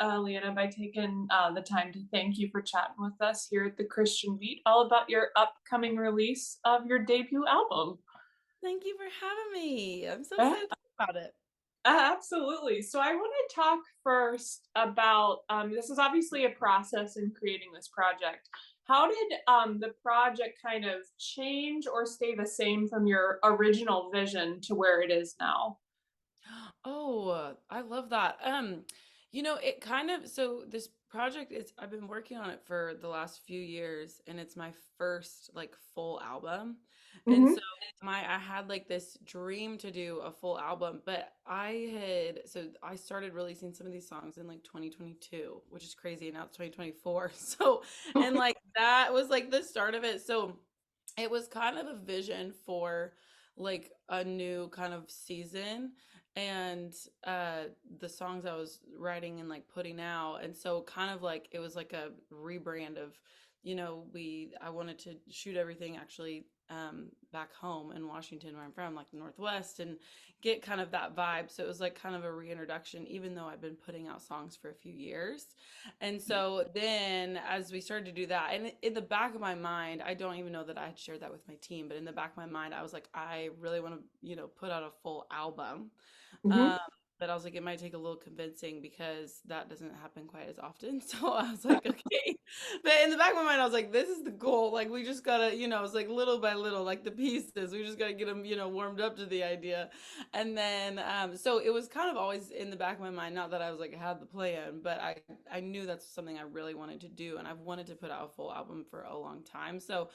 Leanna, by taking the time to thank you for chatting with us here at the Christian Beat, all about your upcoming release of your debut album. Thank you for having me. I'm so Uh, excited to talk about it. Absolutely. So I want to talk first about this is obviously a process in creating this project. How did the project kind of change or stay the same from your original vision to where it is now? Oh, I love that. It kind of so this project is I've been working on it for the last few years and it's my first like full album. And so Hmm. I had like this dream to do a full album, but I started releasing some of these songs in like 2022, which is crazy, and now it's 2024. So and like that was like the start of it. So it was kind of a vision for like a new kind of season and the songs I was writing and like putting out. And so kind of like it was like a rebrand of, we I wanted to shoot everything actually back home in Washington where I'm from, like the Northwest, and get kind of that vibe. So it was like kind of a reintroduction, even though I've been putting out songs for a few years. And so then as we started to do that, and in the back of my mind, I don't even know that I had shared that with my team, but in the back of my mind, I was like, I really want to, put out a full album. Hmm. Um, but I was like, it might take a little convincing because that doesn't happen quite as often. So I was like, okay. But in the back of my mind, I was like, this is the goal. Like, we just gotta, it's like little by little, like the pieces. We just gotta get them, warmed up to the idea. And then, so it was kind of always in the back of my mind. Not that I was like had the plan, but I knew that's something I really wanted to do, and I've wanted to put out a full album for a long time. So,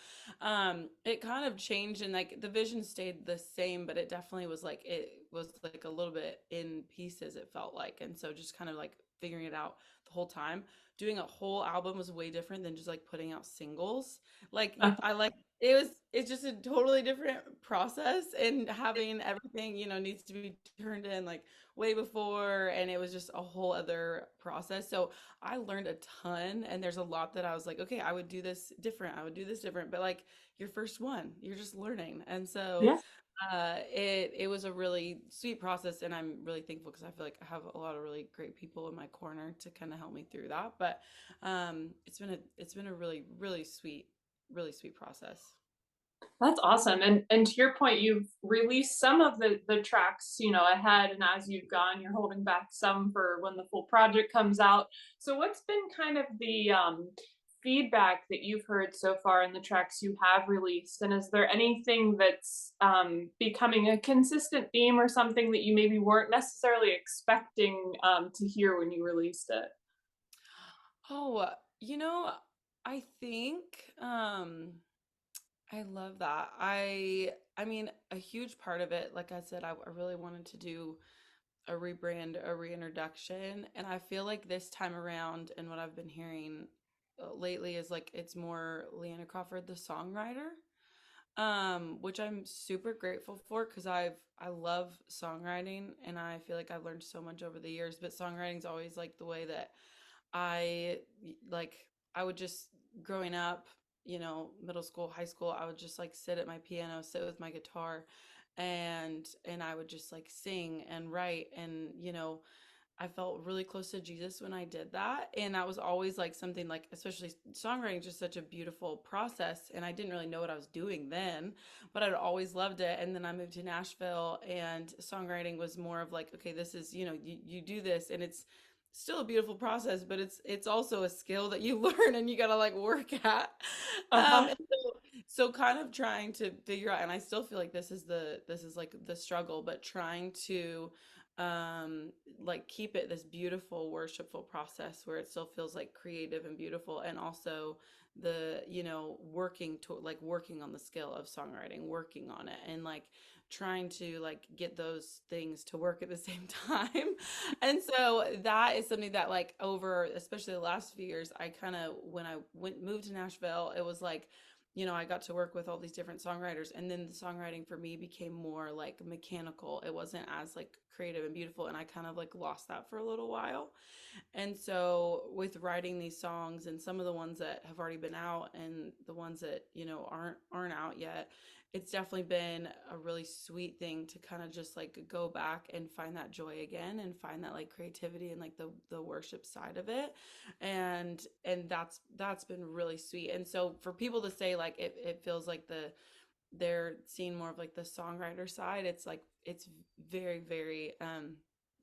it kind of changed, and like the vision stayed the same, but it was like a little bit in pieces. It felt like, and so just kind of like figuring it out the whole time. Doing a whole album was way different than just like putting out singles. Like I like it's just a totally different process, and having everything needs to be turned in like way before, and it was just a whole other process. So I learned a ton, and there's a lot that I was like, okay, I would do this different, I would do this different, but like your first one, you're just learning. And so Yes. it was a really sweet process, and I'm really thankful because I feel like I have a lot of really great people in my corner to kind of help me through that. But it's been a really really sweet process. That's awesome. And to your point, you've released some of the tracks, ahead, and as you've gone, you're holding back some for when the full project comes out. So what's been kind of the feedback that you've heard so far in the tracks you have released? And is there anything that's becoming a consistent theme or something that you maybe weren't necessarily expecting to hear when you released it? Oh, you know, I think I love that. I mean, a huge part of it, like I said, I really wanted to do a rebrand, a reintroduction, and I feel like this time around, and what I've been hearing lately is like it's more Leanna Crawford, the songwriter, which I'm super grateful for because I love songwriting, and I feel like I've learned so much over the years. But songwriting's always like the way that I like I would just growing up, middle school, high school, I would just like sit at my piano, sit with my guitar, and I would just like sing and write, and I felt really close to Jesus when I did that. And that was always like something like, especially songwriting is just such a beautiful process. And I didn't really know what I was doing then, but I'd always loved it. And then I moved to Nashville, and songwriting was more of like, okay, this is, you do this, and it's still a beautiful process, but it's also a skill that you learn and you gotta like work at. Uh-huh. And so kind of trying to figure out, and I still feel like this is like the struggle, but trying to like keep it this beautiful worshipful process where it still feels like creative and beautiful, and also the working to like working on the skill of songwriting, working on it, and like trying to like get those things to work at the same time. And so that is something that like over especially the last few years, I kind of when I went moved to Nashville, it was like I got to work with all these different songwriters, and then the songwriting for me became more like mechanical. It wasn't as like creative and beautiful, and I kind of like lost that for a little while. And so with writing these songs and some of the ones that have already been out and the ones that, aren't out yet, it's definitely been a really sweet thing to kind of just like go back and find that joy again and find that like creativity and like the worship side of it. And that's been really sweet. And so for people to say like it feels like they're seeing more of like the songwriter side, it's like it's very, very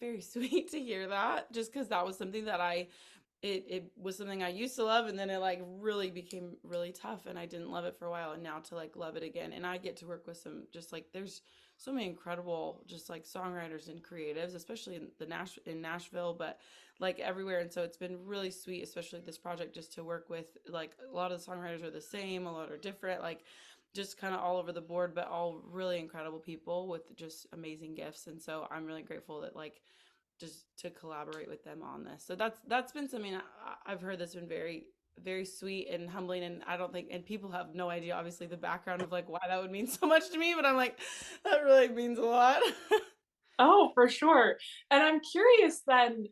very sweet to hear that, just because that was something that it was something I used to love, and then it like really became really tough and I didn't love it for a while, and now to like love it again. And I get to work with some just like there's so many incredible just like songwriters and creatives, especially in Nashville, but like everywhere. And so it's been really sweet, especially this project, just to work with like a lot of the songwriters are the same, a lot are different, like just kind of all over the board, but all really incredible people with just amazing gifts. And so I'm really grateful that like just to collaborate with them on this. So that's been something I've heard that's been very, very sweet and humbling. And I don't think, and people have no idea, obviously, the background of like why that would mean so much to me, but I'm like, that really means a lot. Oh, for sure. And I'm curious then,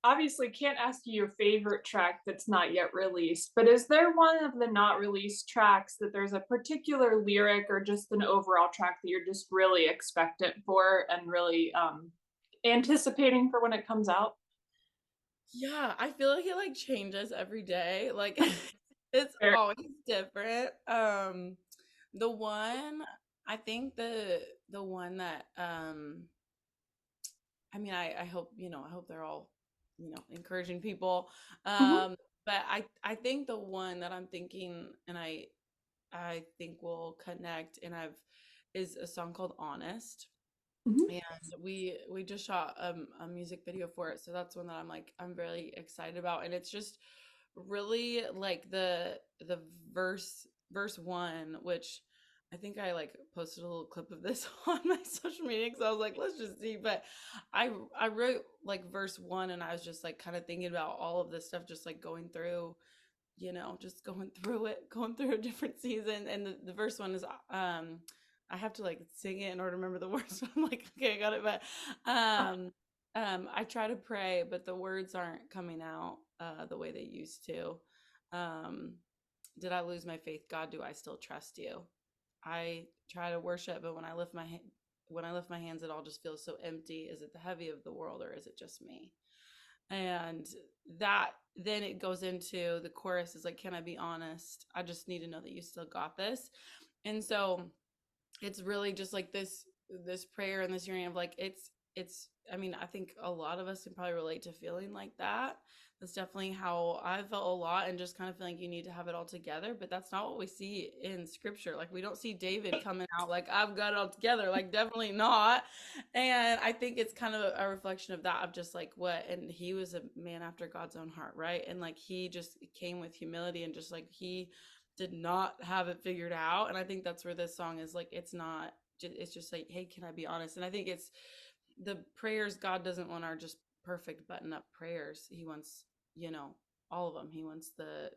obviously can't ask you your favorite track that's not yet released, but is there one of the not released tracks that there's a particular lyric or just an overall track that you're just really expectant for and really anticipating for when it comes out? Yeah, I feel like it like changes every day. Like it's Fair. always different. The one I think the one that I mean, I hope, I hope they're all, encouraging people. Mhm, But I think the one that I'm thinking and I think will connect and I've is a song called Honest. mhm, And we just shot a music video for it. So that's one that I'm really excited about. And it's just really like the verse one, which I think I like posted a little clip of this on my social media because I was like, let's just see. But I wrote like verse one, and I was just like kind of thinking about all of this stuff, just like going through, just going through it, going through a different season. And the first one is I have to like sing it in order to remember the words. I'm like, okay, I got it. But I try to pray, but the words aren't coming out the way they used to. Um, did I lose my faith? God, do I still trust you? I try to worship, but when I lift my hands, it all just feels so empty. Is it the heavy of the world, or is it just me? And that then it goes into the chorus is like, can I be honest? I just need to know that you still got this. And so it's really just like this prayer and this yearning of like it's I mean, I think a lot of us can probably relate to feeling like that. That's definitely how I felt a lot, and just kind of feeling like you need to have it all together. But that's not what we see in scripture. Like we don't see David coming out like I've got it all together. Like definitely not. And I think it's kind of a reflection of that, of just like what, and he was a man after God's own heart, right? And like he just came with humility, and just like he did not have it figured out. And I think that's where this song is like, it's not, it's just like, hey, can I be honest? And I think it's the prayers. God doesn't want our just perfect button up prayers. He wants, all of them. He wants the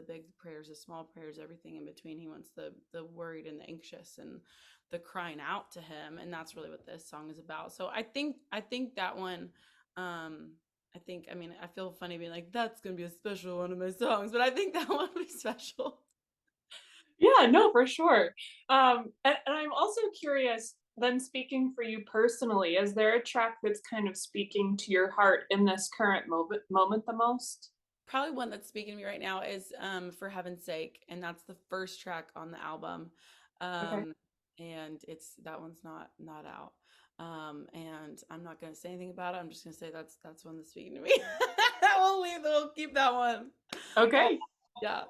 big prayers, the small prayers, everything in between. He wants the worried and the anxious and the crying out to him. And that's really what this song is about. So I think that one, I mean, I feel funny being like, that's going to be a special one of my songs, but I think that one would be special. yeah, no, for sure. And I'm also curious, then speaking for you personally, is there a track that's kind of speaking to your heart in this current moment the most? Probably one that's speaking to me right now is For Heaven's Sake, and that's the first track on the album. Okay. Um, and it's that one's not out. And I'm not gonna say anything about it. I'm just gonna say that's one that's speaking to me. We'll keep that one. Oh Okay. yeah.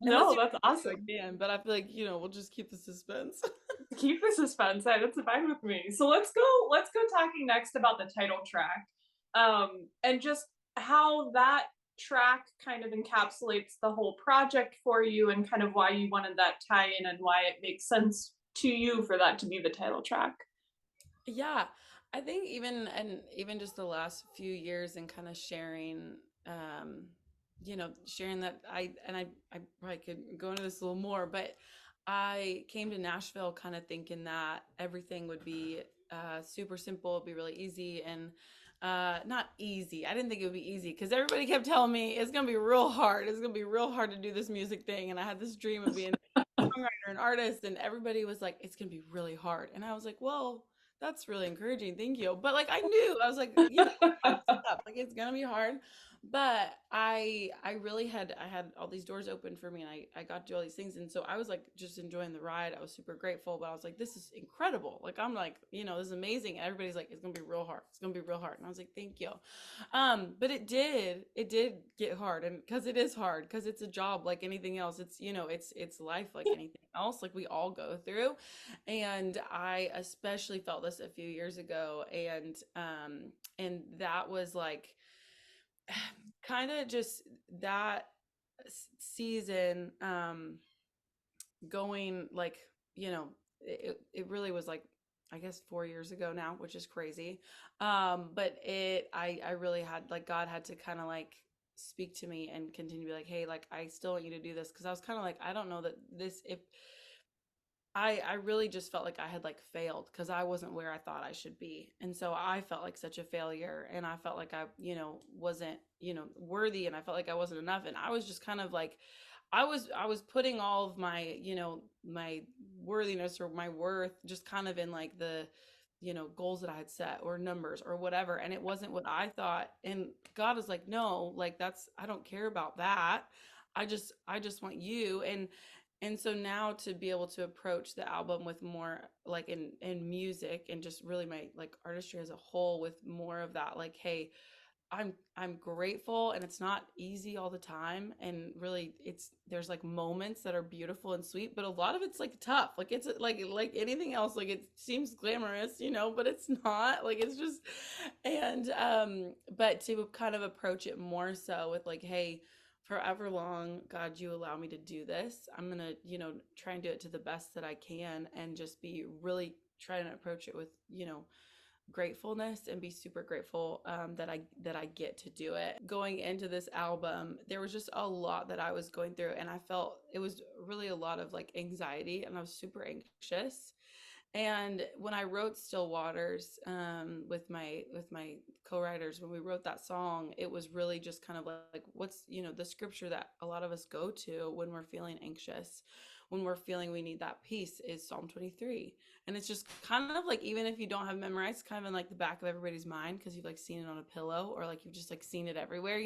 Unless No, you that's I awesome. can, but I feel like, we'll just keep the suspense. Keep the suspense. That's fine with me. So let's go talking next about the title track. And just how that track kind of encapsulates the whole project for you and kind of why you wanted that tie in and why it makes sense to you for that to be the title track. Yeah, I think even just the last few years and kind of sharing, um sharing that I probably could go into this a little more, but I came to Nashville kind of thinking that everything would be super simple, it'd be really easy, and not easy. I didn't think it would be easy because everybody kept telling me it's gonna be real hard. It's gonna be real hard to do this music thing, and I had this dream of being a songwriter and artist, and everybody was like, "It's gonna be really hard," and I was like, "Well, that's really encouraging, thank you." But like I knew, I was like, like it's gonna be hard, but I really had all these doors open for me, and I got to do all these things, and so I was like just enjoying the ride. I was super grateful, but I was like, this is incredible. Like I'm like, this is amazing. And everybody's like, it's gonna be real hard. It's gonna be real hard. And I was like, thank you. But it did get hard, and because it is hard, because it's a job like anything else. It's it's life like anything else, like we all go through. And I especially felt this a few years ago, and that was like kind of just that season going like it really was like I guess 4 years ago now, which is crazy. But I really had like God had to kind of like speak to me and continue to be like, hey, like I still want you to do this, because I was kind of like, I don't know that this if I really just felt like I had like failed because I wasn't where I thought I should be. And so I felt like such a failure, and I felt like I, wasn't, worthy, and I felt like I wasn't enough. And I was just kind of like I was putting all of my, my worthiness or my worth just kind of in like the, goals that I had set or numbers or whatever. And it wasn't what I thought. And God is like, no, like I don't care about that. I just want you. And so now to be able to approach the album with more like in music and just really my like artistry as a whole with more of that, like, hey, I'm grateful, and it's not easy all the time, and really there's like moments that are beautiful and sweet, but a lot of it's like tough, like it's like anything else, like it seems glamorous, but it's not, like it's just. And but to kind of approach it more so with like, hey, forever long, God, you allow me to do this, I'm gonna try and do it to the best that I can, and just be really trying to approach it with gratefulness, and be super grateful that I get to do it. Going into this album, there was just a lot that I was going through, and I felt it was really a lot of like anxiety, and I was super anxious. And when I wrote Still Waters, with my co-writers, when we wrote that song, it was really just kind of like what's the scripture that a lot of us go to when we're feeling anxious, when we're feeling we need that peace, is Psalm 23. And it's just kind of like, even if you don't have memorized, kind of in like the back of everybody's mind, because you've like seen it on a pillow, or like you've just like seen it everywhere.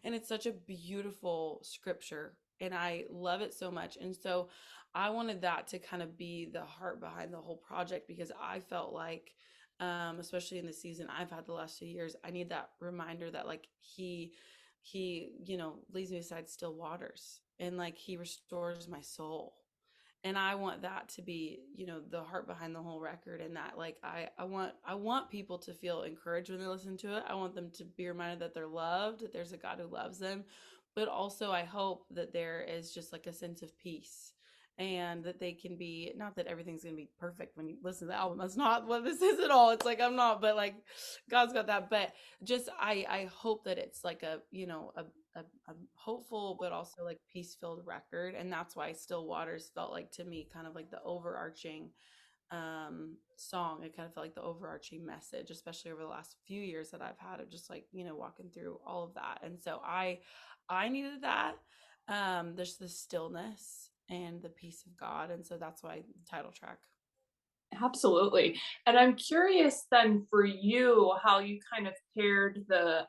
And it's such a beautiful scripture, and I love it so much. And so I wanted that to kind of be the heart behind the whole project, because I felt like, especially in the season I've had the last 2 years, I need that reminder that like he leads me beside still waters, and like he restores my soul. And I want that to be, the heart behind the whole record. And that like I want people to feel encouraged when they listen to it. I want them to be reminded that they're loved, that there's a God who loves them. But also I hope that there is just like a sense of peace, and that they can be, not that everything's going to be perfect when you listen to the album, that's not what this is at all, it's like I'm not, but like God's got that. But just I hope that it's like a hopeful but also like peace filled record. And that's why Still Waters felt like to me kind of like the overarching song. It kind of felt like the overarching message, especially over the last few years that I've had of just like walking through all of that. And so I needed that. There's the stillness and the peace of God, and so that's why the title track. Absolutely. And I'm curious then for you how you kind of paired the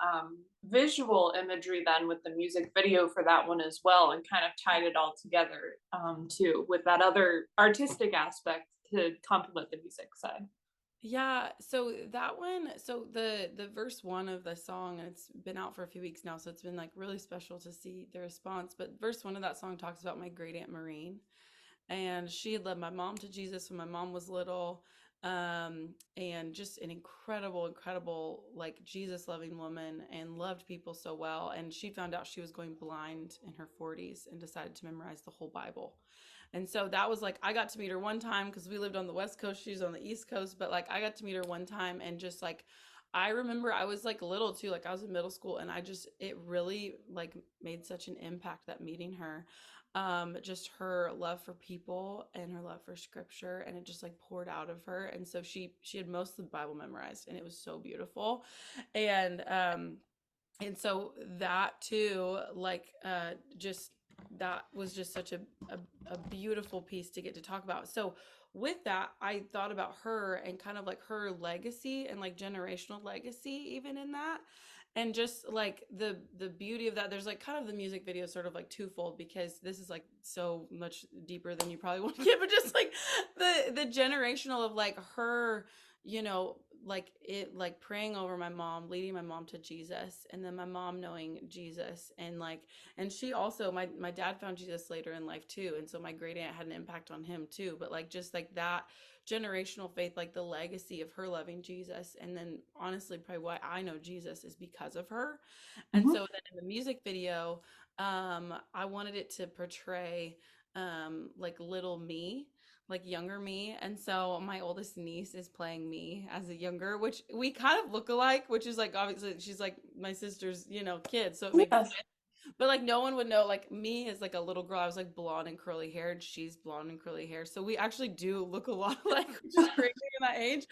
visual imagery then with the music video for that one as well, and kind of tied it all together too with that other artistic aspect to complement the music side. Yeah, so that one, so the verse one of the song, and it's been out for a few weeks now, so it's been like really special to see the response. But verse one of that song talks about my great aunt Maureen, and she had led my mom to Jesus when my mom was little. And just an incredible, like Jesus loving woman, and loved people so well. And she found out she was going blind in her 40s and decided to memorize the whole Bible. And so that was like, I got to meet her one time because we lived on the West Coast, she's on the East Coast, but like I got to meet her one time, and just like I remember I was like little too, like I was in middle school, and it really like made such an impact, that meeting her. Just her love for people and her love for scripture, and it just like poured out of her. And so she had most of the Bible memorized, and it was so beautiful. And and so that too, like just that was just such a beautiful piece to get to talk about. So with that, I thought about her and kind of like her legacy and like generational legacy even in that. And just like the beauty of that, there's like kind of the music video sort of like twofold, because this is like so much deeper than you probably want to get, but just like the generational of like her, like it, like praying over my mom, leading my mom to Jesus, and then my mom knowing Jesus. And like, and she also, my dad found Jesus later in life too, and so my great aunt had an impact on him too. But like just like that generational faith, like the legacy of her loving Jesus, and then honestly probably why I know Jesus is because of her. And so Mhm. then in the music video, I wanted it to portray like little me, like younger me. And so my oldest niece is playing me as a younger, which we kind of look alike, which is like obviously she's like my sister's, kid, so it makes Yes. sense. But like no one would know, like me as like a little girl, I was like blonde and curly hair, and she's blonde and curly hair. So we actually do look a lot alike, which is crazy in that age.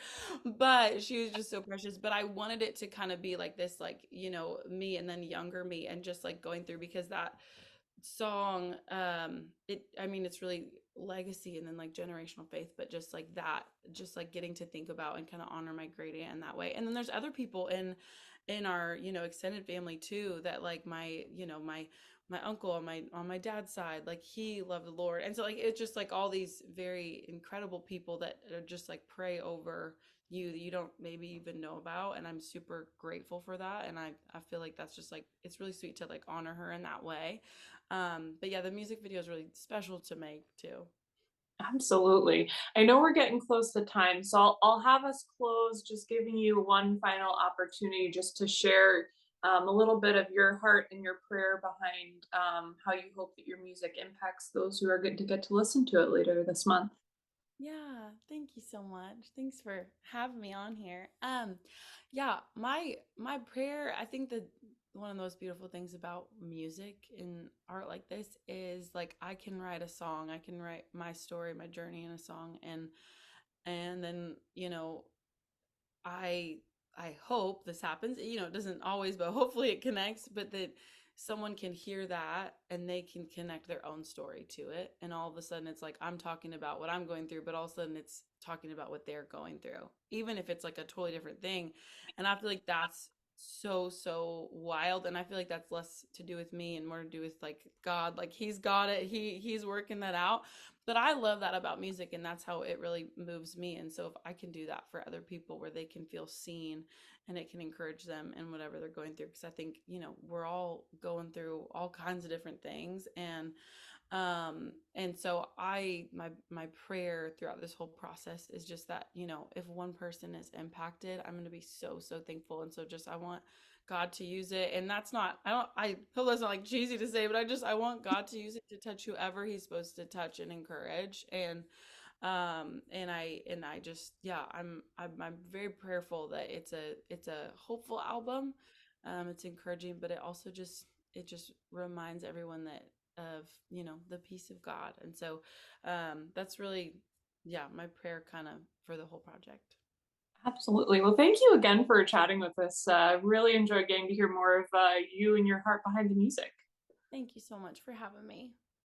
But she was just so precious. But I wanted it to kind of be like this, like, me and then younger me, and just like going through, because that song, it's really legacy and then like generational faith, but just like that, just like getting to think about and kind of honor my great aunt in that way. And then there's other people in our, extended family too, that like my uncle on my dad's side, like he loved the Lord. And so like it's just like all these very incredible people that are just like pray over you that you don't maybe even know about. And I'm super grateful for that. And I feel like that's just like, it's really sweet to like honor her in that way. But yeah, the music video is really special to make too. Absolutely. I know we're getting close to time, so I'll have us close just giving you one final opportunity just to share a little bit of your heart and your prayer behind how you hope that your music impacts those who are going to get to listen to it later this month. Yeah, thank you so much. Thanks for having me on here. Yeah, my prayer, I think that one of the most beautiful things about music and art like this is like I can write a song, I can write my story, my journey in a song, and then, I I hope this happens. It doesn't always, but hopefully it connects, but that someone can hear that and they can connect their own story to it. And all of a sudden it's like I'm talking about what I'm going through, but all of a sudden it's talking about what they're going through. Even if it's like a totally different thing. And I feel like that's so wild, and I feel like that's less to do with me and more to do with like God. Like he's got it. He's working that out. But I love that about music, and that's how it really moves me. And so if I can do that for other people where they can feel seen and it can encourage them in whatever they're going through, because I think, we're all going through all kinds of different things. And so my prayer throughout this whole process is just that, if one person is impacted, I'm going to be so thankful. And so just I want God to use it. And that's not, I hope that's not like cheesy to say, but I want God to use it to touch whoever he's supposed to touch and encourage. And I just, yeah, I'm very prayerful that it's a hopeful album. It's encouraging, but it just reminds everyone that of, the peace of God. And so that's really, yeah, my prayer kind of for the whole project. Absolutely. Well, thank you again for chatting with us. Really enjoyed getting to hear more of you and your heart behind the music. Thank you so much for having me.